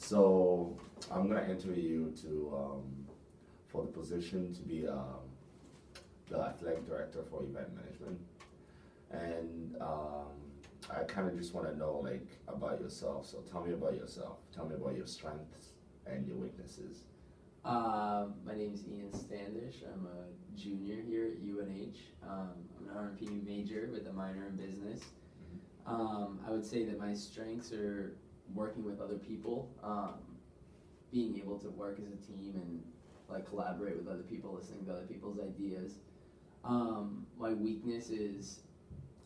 So I'm gonna interview you for the position to be the athletic director for event management, and I kind of just want to know like about yourself. So tell me about yourself. Tell me about your strengths and your weaknesses. My name is Ian Standish. I'm a junior here at UNH. I'm an RMP major with a minor in business. I would say that my strengths are working with other people, being able to work as a team and like collaborate with other people, listening to other people's ideas. My weakness is,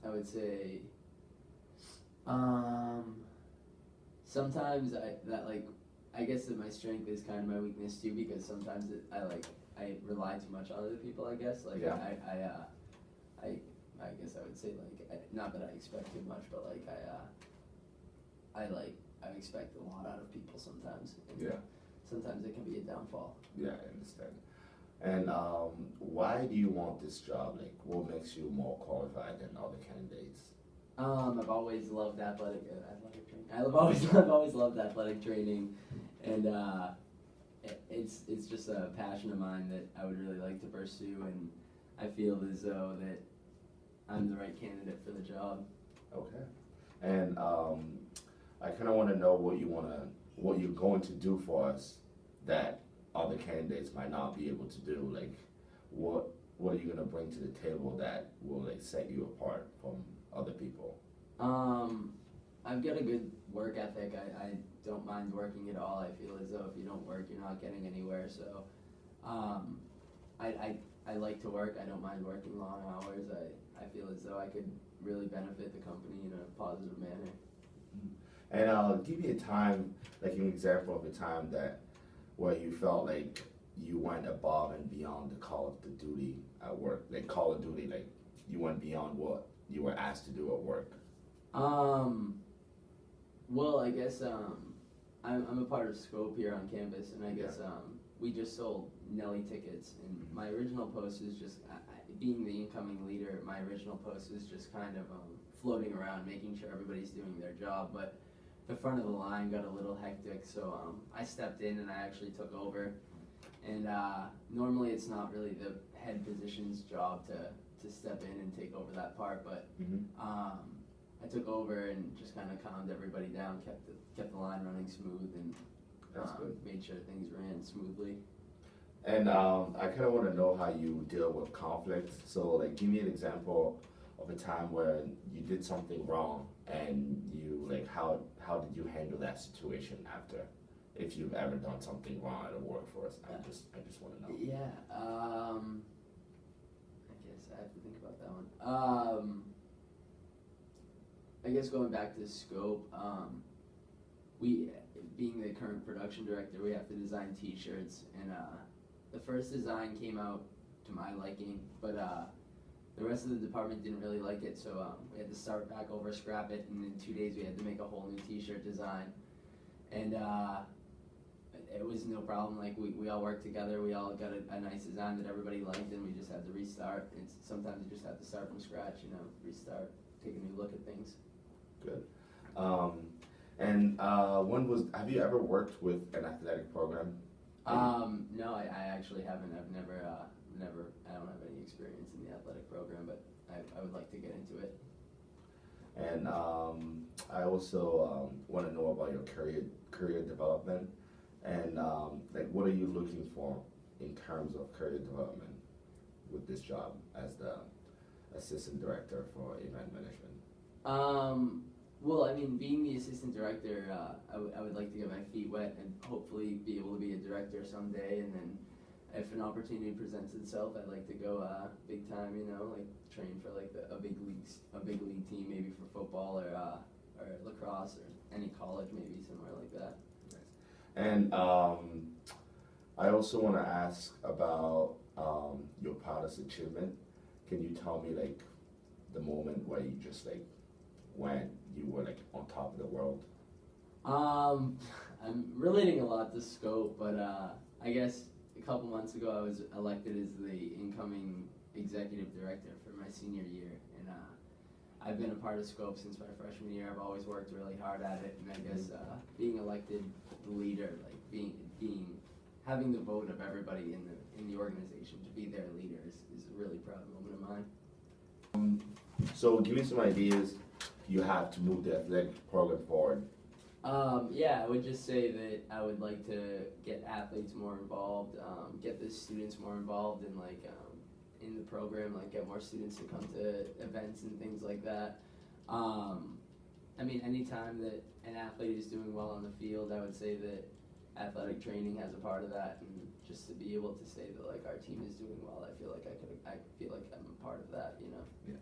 I would say, sometimes I guess that my strength is kind of my weakness too, because sometimes I rely too much on other people. I guess Yeah. I guess I would say not that I expect too much, but I expect a lot out of people sometimes. And Yeah. Sometimes it can be a downfall. Yeah, I understand. And why do you want this job? Like, what makes you more qualified than other candidates? I've always loved athletic training. I've always loved athletic training, and it's just a passion of mine that I would really like to pursue, and I feel as though that I'm the right candidate for the job. Okay. And I kind of want to know what you're going to do for us that other candidates might not be able to do. Like, what are you gonna bring to the table that will like set you apart from other people? I've got a good work ethic. I don't mind working at all. I feel as though if you don't work, you're not getting anywhere. So, I like to work. I don't mind working long hours. I feel as though I could really benefit the company in a positive manner. And give me a time, like an example of a time where you felt like you went above and beyond the call of the duty at work, like Call of Duty, like you went beyond what you were asked to do at work. Well, I guess I'm a part of Scope here on campus, and I guess we just sold Nelly tickets, and my original post is just being the incoming leader. My original post is just kind of floating around, making sure everybody's doing their job, but the front of the line got a little hectic, so I stepped in and I actually took over. And normally it's not really the head position's job to step in and take over that part, but I took over and just kind of calmed everybody down, kept the line running smooth, and made sure things ran smoothly. And I kind of want to know how you deal with conflict. So, like, give me an example of a time where you did something wrong, and you like how did you handle that situation after? If you've ever done something wrong at a workforce, I just want to know. Yeah, I guess I have to think about that one. I guess going back to Scope, we, being the current production director, we have to design T-shirts, and the first design came out to my liking, but the rest of the department didn't really like it, so we had to start back over, scrap it, and in 2 days we had to make a whole new T-shirt design, and it was no problem. Like we all worked together, we all got a nice design that everybody liked, and we just had to restart. Sometimes you just have to start from scratch, restart, take a new look at things. Good. Have you ever worked with an athletic program? No, I actually haven't. I've never, I don't have any experience in the athletic program, but I would like to get into it. And I also want to know about your career development, and like what are you looking for in terms of career development with this job as the assistant director for event management? Well, I mean, being the assistant director, I would like to get my feet wet and hopefully be able to be a director someday. And then, if an opportunity presents itself, I'd like to go big time. Like train for like a big league team, maybe for football or lacrosse or any college, maybe somewhere like that. Nice. And I also want to ask about your proudest achievement. Can you tell me like the moment where you just like when you were like on top of the world? I'm relating a lot to Scope, but I guess a couple months ago I was elected as the incoming executive director for my senior year, and I've been a part of Scope since my freshman year. I've always worked really hard at it, and I guess being elected the leader, like having the vote of everybody in the organization to be their leader is a really proud moment of mine. So give me some ideas you have to move the athletic program forward. Yeah, I would just say that I would like to get athletes more involved, get the students more involved in in the program, like get more students to come to events and things like that. I mean, anytime that an athlete is doing well on the field, I would say that athletic training has a part of that, and just to be able to say that like our team is doing well, I feel like I'm a part of that, you know. Yeah.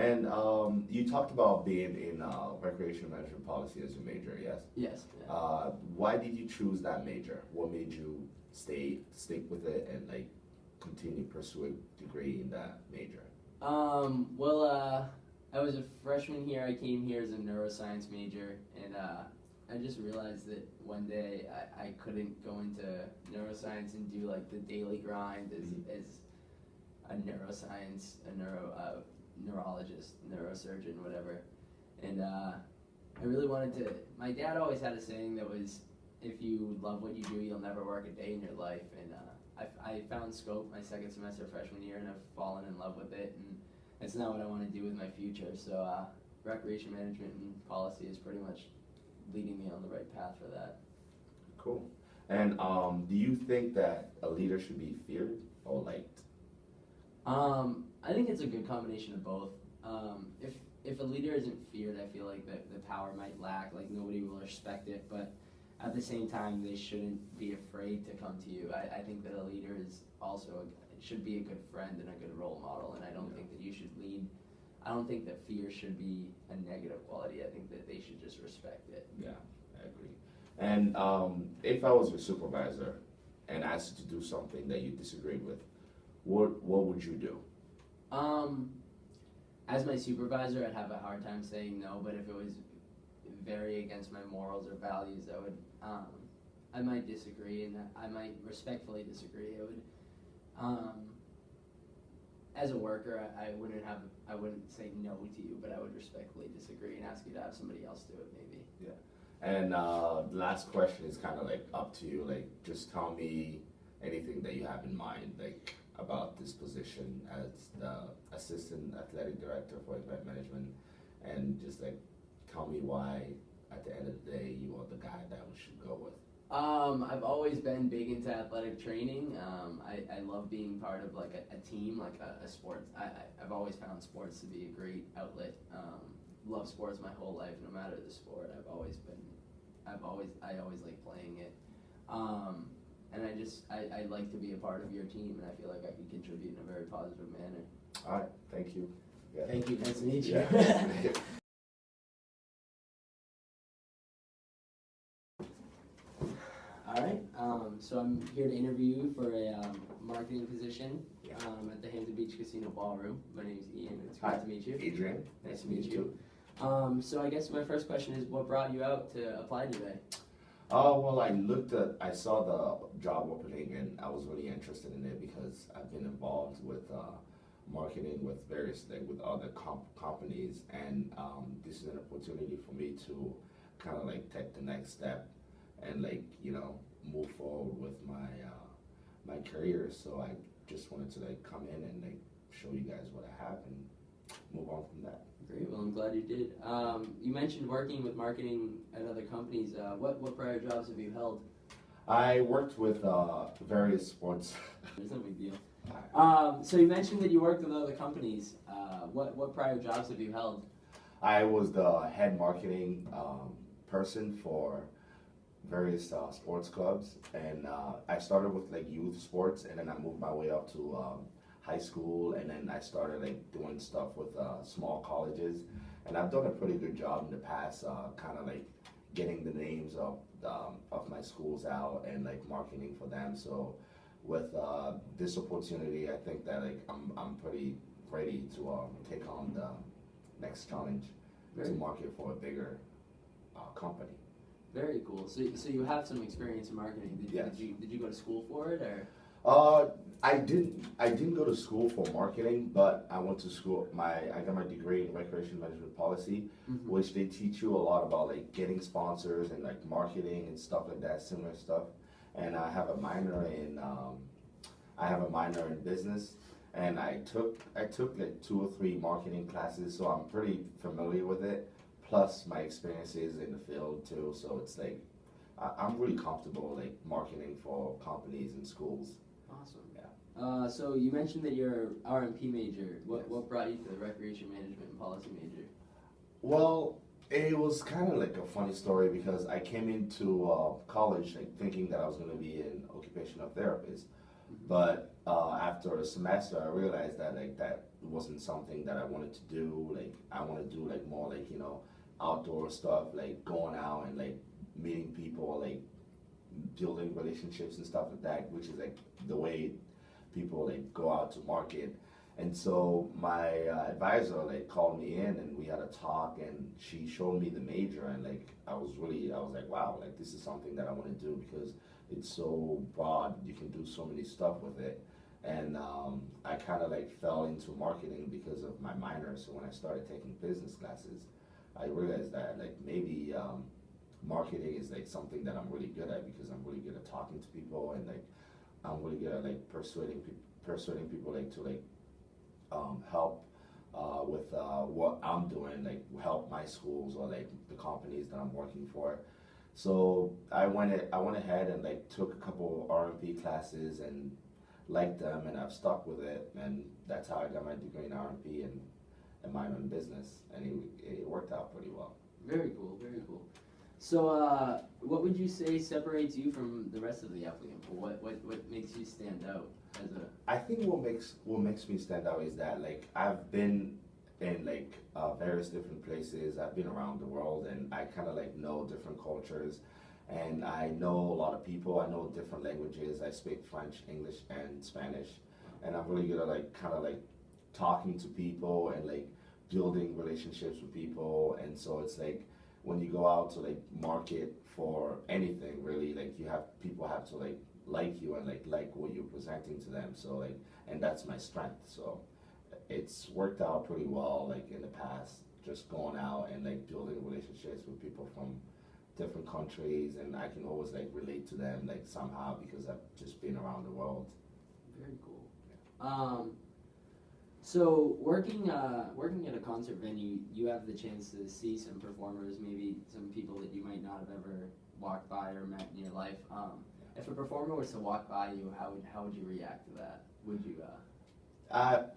And you talked about being in recreation management policy as your major, yes? Yes. Yeah. Why did you choose that major? What made you stick with it and like continue pursue a degree in that major? Well, I was a freshman here. I came here as a neuroscience major, and I just realized that one day I couldn't go into neuroscience and do like the daily grind as a neuroscience, neurologist, neurosurgeon, whatever. And I really wanted to. My dad always had a saying that was, "If you love what you do, you'll never work a day in your life." And I found Scope my second semester freshman year, and I've fallen in love with it. And it's not what I want to do with my future. So recreation management and policy is pretty much leading me on the right path for that. Cool. And do you think that a leader should be feared or liked? I think it's a good combination of both. If a leader isn't feared, I feel like the power might lack, like nobody will respect it, but at the same time, they shouldn't be afraid to come to you. I think that a leader is also should be a good friend and a good role model, and I don't think that you should lead. I don't think that fear should be a negative quality. I think that they should just respect it. Yeah, I agree. And if I was your supervisor and asked you to do something that you disagreed with, what would you do? As my supervisor, I'd have a hard time saying no, but if it was very against my morals or values, I might disagree, and I might respectfully disagree. I would, as a worker, I wouldn't say no to you, but I would respectfully disagree and ask you to have somebody else do it, maybe. Yeah. And the last question is kind of like up to you. Like, just tell me anything that you have in mind, like about this position as the assistant athletic director for event management, and just like tell me why at the end of the day you are the guy that we should go with. I've always been big into athletic training. I love being part of like a team, like a sports. I've always found sports to be a great outlet. Love sports my whole life, no matter the sport. I always like playing it. And I like to be a part of your team, and I feel like I can contribute in a very positive manner. All right, thank you. Yeah. Thank you. Nice to meet you. Yeah. All right, so I'm here to interview you for a marketing position at the Hampton Beach Casino Ballroom. My name is Ian, and it's great to meet you. Adrian, Nice to meet you. So I guess my first question is, what brought you out to apply today? Well, I saw the job opening, and I was really interested in it because I've been involved with marketing with various, like with other companies, and this is an opportunity for me to kind of like take the next step and like, you know, move forward with my career. So I just wanted to like come in and like show you guys what I have and move on from that. Great, well I'm glad you did. You mentioned working with marketing at other companies. What prior jobs have you held? I worked with various sports. There's no big deal. So you mentioned that you worked with other companies. What prior jobs have you held? I was the head marketing person for various sports clubs, and I started with like youth sports, and then I moved my way up to high school, and then I started like doing stuff with small colleges, and I've done a pretty good job in the past, kind of like getting the names of my schools out and like marketing for them. So with this opportunity, I think that like I'm pretty ready to take on the next challenge to market for a bigger company. Very cool. So you have some experience in marketing. Did you go to school for it, or? Uh, I didn't go to school for marketing, but I went to school. I got my degree in recreation management policy, which they teach you a lot about like getting sponsors and like marketing and stuff like that, similar stuff. And I have a minor in business, and I took like 2 or 3 marketing classes, so I'm pretty familiar with it. Plus my experiences in the field too, so it's like I'm really comfortable like marketing for companies and schools. Awesome. Yeah. So you mentioned that you're RMP major. Yes. What brought you to the recreation management and policy major? Well, it was kind of like a funny story because I came into college like thinking that I was going to be an occupational therapist, but after a semester I realized that like that wasn't something that I wanted to do. Like I want to do like more like outdoor stuff, like going out and like meeting people, like building relationships and stuff like that, which is like the way people like go out to market. And so my advisor like called me in and we had a talk and she showed me the major and like I was like, wow, like this is something that I want to do because it's so broad, you can do so many stuff with it. And I kind of like fell into marketing because of my minor. So when I started taking business classes, I realized that like maybe marketing is like something that I'm really good at because I'm really good at talking to people and like I'm really good at like persuading people like to like help with what I'm doing, like help my schools or like the companies that I'm working for. So I went ahead and like took a couple RMP classes and liked them, and I've stuck with it, and that's how I got my degree in RMP and minor in business, and it worked out pretty well. Very cool, very cool. So, what would you say separates you from the rest of the applicant pool? What makes you stand out as a? I think what makes me stand out is that like I've been in like various different places. I've been around the world, and I kind of like know different cultures, and I know a lot of people. I know different languages. I speak French, English, and Spanish, and I'm really good at like kind of like talking to people and like building relationships with people. And so it's like when you go out to like market for anything really, like people have to like you and like what you're presenting to them. So like, and that's my strength. So it's worked out pretty well like in the past, just going out and like building relationships with people from different countries, and I can always like relate to them like somehow because I've just been around the world. Very cool. So working at a concert venue, you have the chance to see some performers, maybe some people that you might not have ever walked by or met in your life. If a performer was to walk by you, how would you react to that? Would you?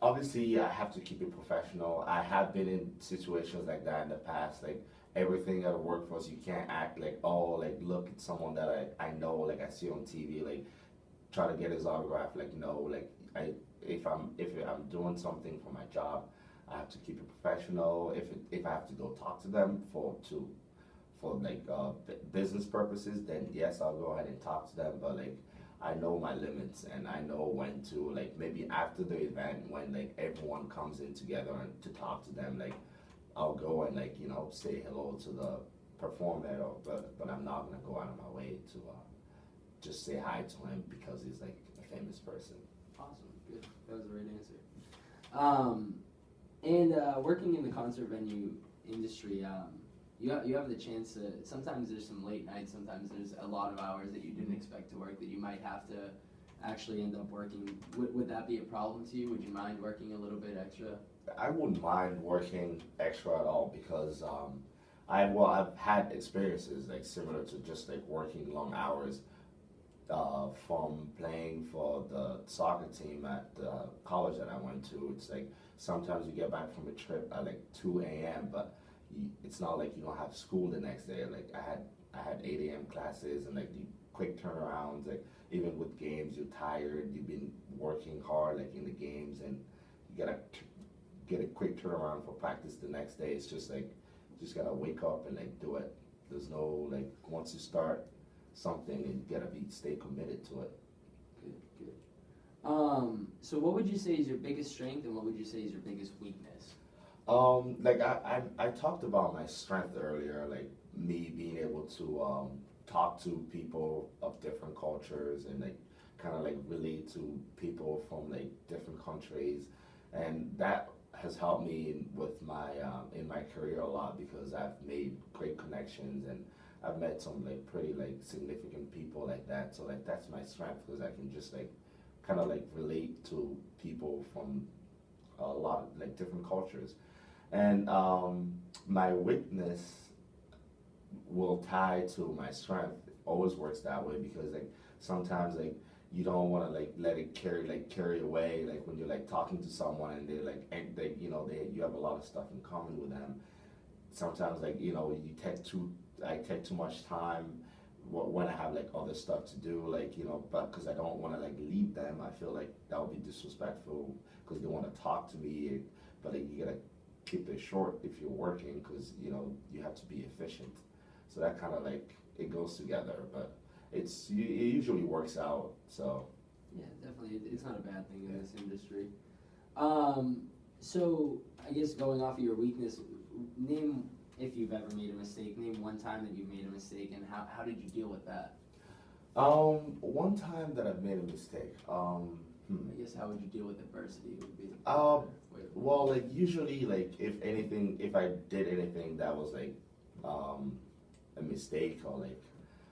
Obviously, I have to keep it professional. I have been in situations like that in the past. Like everything at a workforce, you can't act like, oh, like look at someone that I know, like I see on TV, like try to get his autograph. Like no, like if I'm doing something for my job, I have to keep it professional. If I have to go talk to them for like business purposes, then yes, I'll go ahead and talk to them. But like I know my limits, and I know when to like maybe after the event when like everyone comes in together and to talk to them, like I'll go and like say hello to the performer, but I'm not gonna go out of my way to just say hi to him because he's like a famous person. Awesome, good. That was the right answer. And working in the concert venue industry, you have the chance to. Sometimes there's some late nights. Sometimes there's a lot of hours that you didn't expect to work that you might have to actually end up working. Would that be a problem to you? Would you mind working a little bit extra? I wouldn't mind working extra at all because I've had experiences like similar to just like working long hours from playing for the soccer team at the college that I went to. It's like sometimes you get back from a trip at like 2 a.m. but it's not like you don't have school the next day. Like I had 8 a.m. classes and like the quick turnarounds. Like even with games, you're tired. You've been working hard like in the games, and you gotta get a quick turnaround for practice the next day. It's just like you just gotta wake up and like do it. There's no like once you start something, you gotta stay committed to it. Good. So what would you say is your biggest strength, and what would you say is your biggest weakness? Like I talked about my strength earlier, like me being able to talk to people of different cultures and like kind of like relate to people from like different countries, and that has helped me with my in my career a lot because I've made great connections and I've met some like pretty like significant people like that. So like that's my strength because I can just like kind of like relate to people from a lot of like different cultures. And my weakness will tie to my strength. It always works that way because like sometimes like you don't want to like let it carry away like when you're like talking to someone and they're like and they you know they you have a lot of stuff in common with them. Sometimes like you know I take too much time when I have like other stuff to do, like you know, but because I don't want to like leave them, I feel like that would be disrespectful because they want to talk to me, but like you gotta keep it short if you're working because you know you have to be efficient. So that kind of like it goes together, but it usually works out. So Yeah, definitely. It's not a bad thing in this industry. So I guess going off of your weakness, name if you've ever made a mistake. Name one time that you made a mistake, and how did you deal with that? One time that I've made a mistake. I guess how would you deal with adversity would be the way to Well, like usually, like if I did anything that was like a mistake or like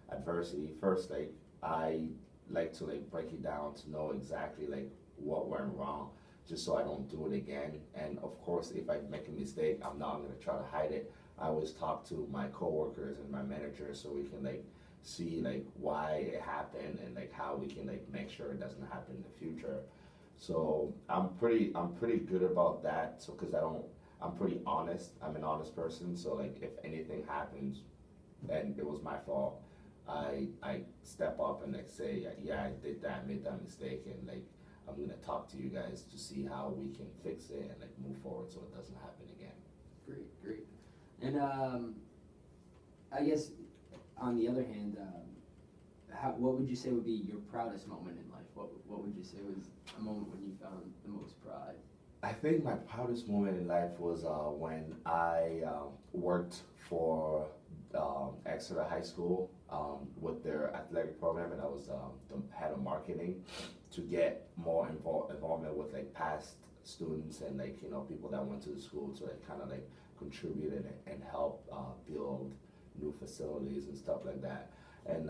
adversity, first like I like to like break it down to know exactly like what went wrong, just so I don't do it again. And of course, if I make a mistake, I'm not gonna try to hide it. I always talk to my coworkers and my manager so we can like see like why it happened and like how we can like make sure it doesn't happen in the future. So I'm pretty good about that. So because I'm pretty honest. I'm an honest person. So like if anything happens and it was my fault, I step up and like say yeah I did that, made that mistake, and like I'm gonna talk to you guys to see how we can fix it and like move forward so it doesn't happen again. Great. And I guess on the other hand, what would you say would be your proudest moment in life? What would you say was a moment when you found the most pride? I think my proudest moment in life was when I worked for Exeter High School with their athletic program, and I was the head of marketing to get more involvement with like past students and like you know people that went to the school to like kind of like contribute and help build new facilities and stuff like that. And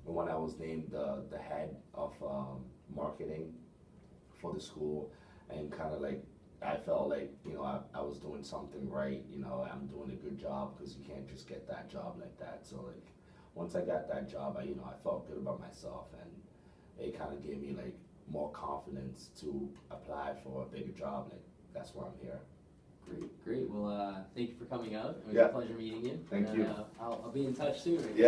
when I was named the head of marketing for the school, and kind of like I felt like you know I was doing something right. You know I'm doing a good job because you can't just get that job like that. So like once I got that job, I felt good about myself, and it kind of gave me like more confidence to apply for a bigger job. Like that's why I'm here. Great. Well, thank you for coming out. It was Yeah. a pleasure meeting you. Thank you. I'll be in touch soon. Yeah.